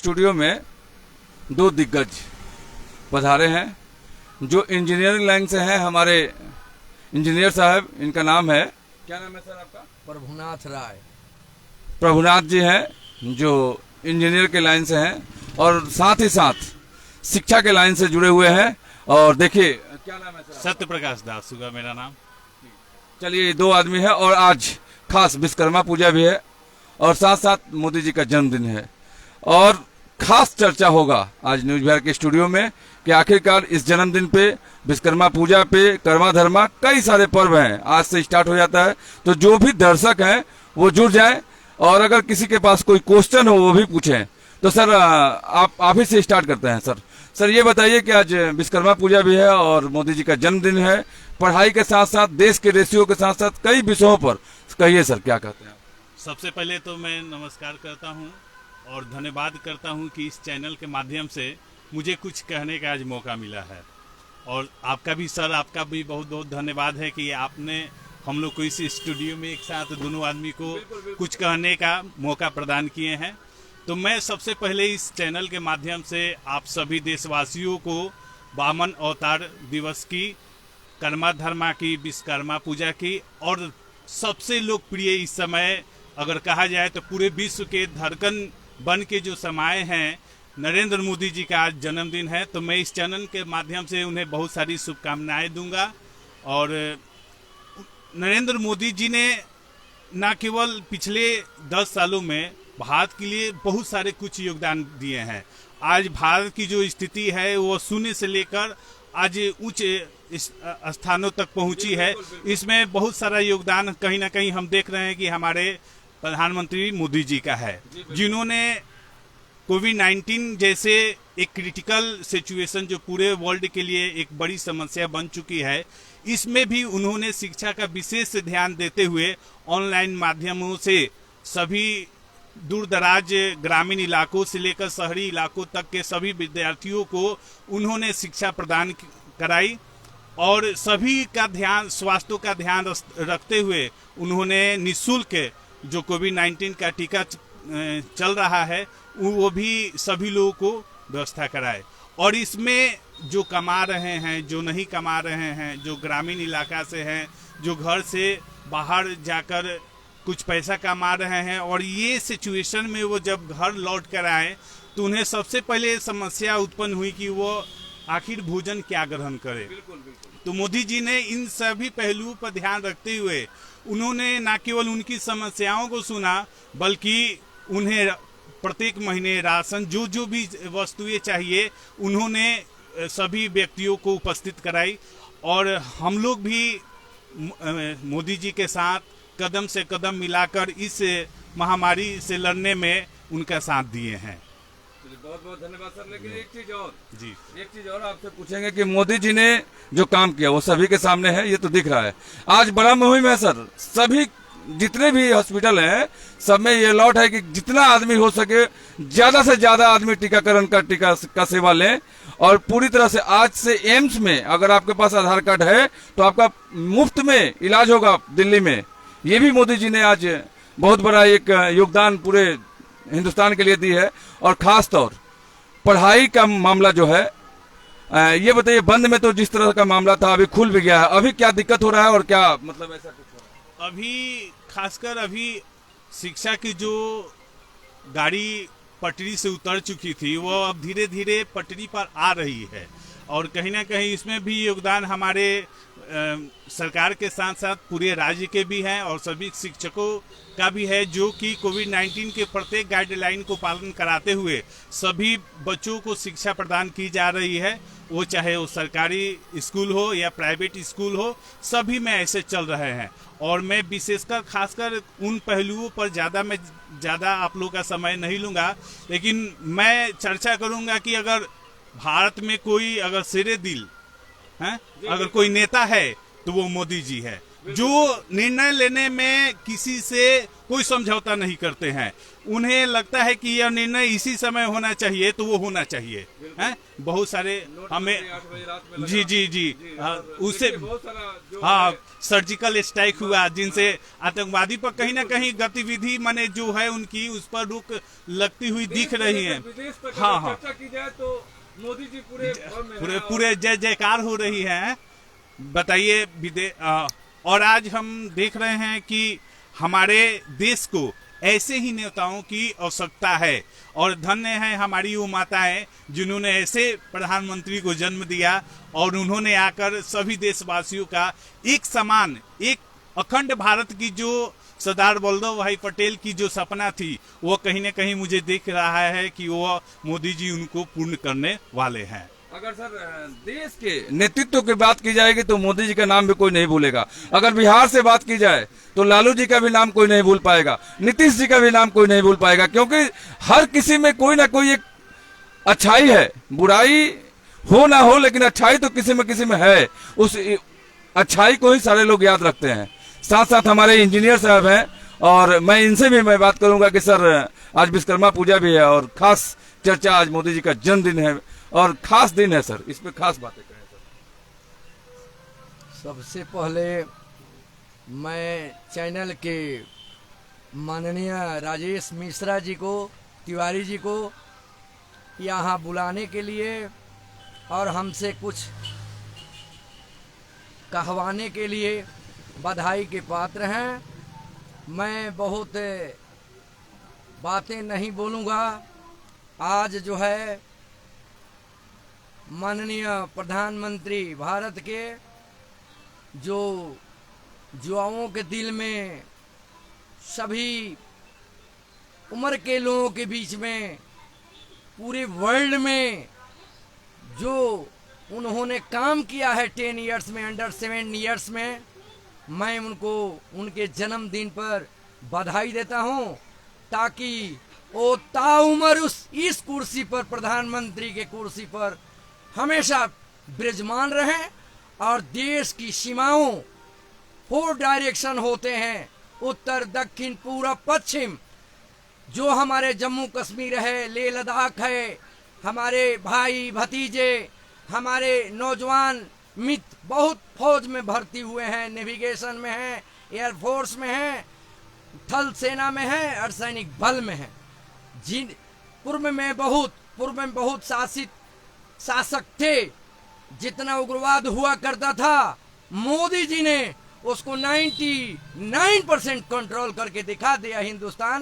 Studio में दो दिग्गज पधारे हैं जो इंजीनियरिंग लाइन से हैं। हमारे इंजीनियर साहब, इनका नाम है, क्या नाम है सर आपका? प्रभुनाथ राय। प्रभुनाथ जी हैं जो इंजीनियर के लाइन से हैं और साथ ही साथ शिक्षा के लाइन से जुड़े हुए हैं। और देखिए, क्या नाम है सर? सत्य प्रकाश दास होगा मेरा नाम। चलिए, दो आदमी है और आज खास विश्वकर्मा पूजा भी है और साथ साथ मोदी जी का जन्मदिन है और खास चर्चा होगा आज न्यूज बिहार के स्टूडियो में कि आखिरकार इस जन्मदिन पे, विश्वकर्मा पूजा पे, कर्मा धर्मा कई सारे पर्व हैं, आज से स्टार्ट हो जाता है। तो जो भी दर्शक हैं वो जुड़ जाएं और अगर किसी के पास कोई क्वेश्चन हो वो भी पूछें। तो सर आप ही से स्टार्ट करते हैं। सर ये बताइए कि आज विश्वकर्मा पूजा भी है और मोदी जी का जन्मदिन है, पढ़ाई के साथ साथ, देश के रेशियो के साथ साथ कई विषयों पर, कहिए सर क्या कहते हैं? सबसे पहले तो मैं नमस्कार करता हूं और धन्यवाद करता हूं कि इस चैनल के माध्यम से मुझे कुछ कहने का आज मौका मिला है। और आपका भी सर, आपका भी बहुत बहुत धन्यवाद है कि आपने हम लोग को इस स्टूडियो में एक साथ दोनों आदमी को कुछ कहने का मौका प्रदान किए हैं। तो मैं सबसे पहले इस चैनल के माध्यम से आप सभी देशवासियों को वामन अवतार दिवस की, कर्मा धर्मा की, विश्वकर्मा पूजा की और सबसे लोकप्रिय इस समय अगर कहा जाए तो पूरे विश्व के धड़कन बन के जो समाये हैं, नरेंद्र मोदी जी का आज जन्मदिन है। तो मैं इस चैनल के माध्यम से उन्हें बहुत सारी शुभकामनाएं दूंगा। और नरेंद्र मोदी जी ने न केवल पिछले 10 सालों में भारत के लिए बहुत सारे कुछ योगदान दिए हैं। आज भारत की जो स्थिति है वो शून्य से लेकर आज उच्च स्थानों तक पहुंची है। इसमें बहुत सारा योगदान कहीं ना कहीं हम देख रहे हैं कि हमारे प्रधानमंत्री मोदी जी का है, जिन्होंने कोविड-19 जैसे एक क्रिटिकल सिचुएशन जो पूरे वर्ल्ड के लिए एक बड़ी समस्या बन चुकी है, इसमें भी उन्होंने शिक्षा का विशेष ध्यान देते हुए ऑनलाइन माध्यमों से सभी दूर दराज ग्रामीण इलाकों से लेकर शहरी इलाकों तक के सभी विद्यार्थियों को उन्होंने शिक्षा प्रदान कराई और सभी का ध्यान, स्वास्थ्य का ध्यान रखते हुए उन्होंने निःशुल्क जो कोविड-19 का टीका चल रहा है वो भी सभी लोगों को व्यवस्था कराए। और इसमें जो कमा रहे हैं, जो नहीं कमा रहे हैं, जो ग्रामीण इलाका से हैं, जो घर से बाहर जाकर कुछ पैसा कमा रहे हैं और ये सिचुएशन में वो जब घर लौट कर आए तो उन्हें सबसे पहले समस्या उत्पन्न हुई कि वो आखिर भोजन क्या ग्रहण करे। तो मोदी जी ने इन सभी पहलुओं पर ध्यान रखते हुए उन्होंने न केवल उनकी समस्याओं को सुना बल्कि उन्हें प्रत्येक महीने राशन जो भी वस्तुएं चाहिए उन्होंने सभी व्यक्तियों को उपस्थित कराई। और हम लोग भी मोदी जी के साथ कदम से कदम मिलाकर इस महामारी से लड़ने में उनका साथ दिए हैं। बहुत बहुत धन्यवाद सर। लेकिन एक चीज और आपसे पूछेंगे कि मोदी जी ने जो काम किया वो सभी के सामने है, ये तो दिख रहा है। आज बड़ा मुहिम है सर, सभी जितने भी हॉस्पिटल हैं सब में ये लॉट है कि जितना आदमी हो सके ज्यादा से ज्यादा आदमी टीकाकरण का टीका का सेवा लें और पूरी तरह से आज से एम्स में अगर आपके पास आधार कार्ड है तो आपका मुफ्त में इलाज होगा दिल्ली में। ये भी मोदी जी ने आज बहुत बड़ा एक योगदान पूरे हिंदुस्तान के लिए दी है। और खास तौर पढ़ाई का मामला जो है, ये बताइए, बंद में तो जिस तरह का मामला था अभी खुल भी गया है, अभी क्या दिक्कत हो रहा है और क्या मतलब ऐसा कुछ हो रहा है? अभी खासकर अभी शिक्षा की जो गाड़ी पटरी से उतर चुकी थी वो अब धीरे धीरे पटरी पर आ रही है और कहीं ना कहीं इसमें भी योगदान हमारे सरकार के साथ साथ पूरे राज्य के भी हैं और सभी शिक्षकों का भी है, जो कि कोविड-19 के प्रत्येक गाइडलाइन को पालन कराते हुए सभी बच्चों को शिक्षा प्रदान की जा रही है। वो चाहे वो सरकारी स्कूल हो या प्राइवेट स्कूल हो, सभी में ऐसे चल रहे हैं। और मैं विशेषकर खासकर उन पहलुओं पर ज़्यादा आप लोगों का समय नहीं लूँगा, लेकिन मैं चर्चा करूँगा कि अगर भारत में कोई अगर शेरे दिल है, अगर कोई नेता है तो वो मोदी जी है, जो निर्णय लेने में किसी से कोई समझौता नहीं करते हैं। उन्हें लगता है कि यह निर्णय इसी समय होना चाहिए तो वो होना चाहिए है। बहुत सारे हमें जी जी जी उससे हाँ सर्जिकल स्ट्राइक हुआ, जिनसे आतंकवादी पर कहीं ना कहीं गतिविधि माने जो है उनकी उस पर रुक लगती हुई दिख रही है। हाँ हाँ चर्चा की जाए तो मोदी जी पूरे पूरे जय जयकार हो रही है। बताइए और आज हम देख रहे हैं कि हमारे देश को ऐसे ही नेताओं की आवश्यकता है और धन्य है हमारी वो माताएं जिन्होंने ऐसे प्रधानमंत्री को जन्म दिया और उन्होंने आकर सभी देशवासियों का एक समान एक अखंड भारत की जो सरदार वल्लभ भाई पटेल की जो सपना थी वो कहीं ना कहीं मुझे दिख रहा है कि वो मोदी जी उनको पूर्ण करने वाले हैं। अगर सर देश के नेतृत्व की बात की जाएगी तो मोदी जी का नाम भी कोई नहीं भूलेगा। अगर बिहार से बात की जाए तो लालू जी का भी नाम कोई नहीं भूल पाएगा, नीतीश जी का भी नाम कोई नहीं भूल पाएगा, क्योंकि हर किसी में कोई ना कोई एक अच्छाई है। बुराई हो ना हो लेकिन अच्छाई तो किसी में है। उस अच्छाई को ही सारे लोग याद रखते हैं। साथ साथ हमारे इंजीनियर साहब हैं और मैं इनसे भी मैं बात करूंगा कि सर आज विश्वकर्मा पूजा भी है और खास चर्चा आज मोदी जी का जन्मदिन है और खास दिन है सर, इस पे खास बातें करें सर। सबसे पहले मैं चैनल के माननीय राजेश मिश्रा जी को, तिवारी जी को यहाँ बुलाने के लिए और हमसे कुछ कहवाने के लिए बधाई के पात्र हैं। मैं बहुत बातें नहीं बोलूँगा। आज जो है माननीय प्रधानमंत्री भारत के जो युवाओं के दिल में, सभी उम्र के लोगों के बीच में, पूरे वर्ल्ड में जो उन्होंने काम किया है 10 इयर्स में, अंडर 7 इयर्स में, मैं उनको उनके जन्मदिन पर बधाई देता हूं ताकि वो ताउम्र इस कुर्सी पर, प्रधानमंत्री के कुर्सी पर हमेशा विराजमान रहे और देश की सीमाओं 4 डायरेक्शन होते हैं, उत्तर, दक्षिण, पूर्व, पश्चिम। जो हमारे जम्मू कश्मीर है, लेह लद्दाख है, हमारे भाई भतीजे, हमारे नौजवान मित्र बहुत फौज में भर्ती हुए हैं, नेविगेशन में हैं, एयरफोर्स में हैं, थल सेना में हैं, अर्धसैनिक बल में हैं। जिन पूर्व में बहुत शासक थे, जितना उग्रवाद हुआ करता था मोदी जी ने उसको 99% कंट्रोल करके दिखा दिया हिंदुस्तान।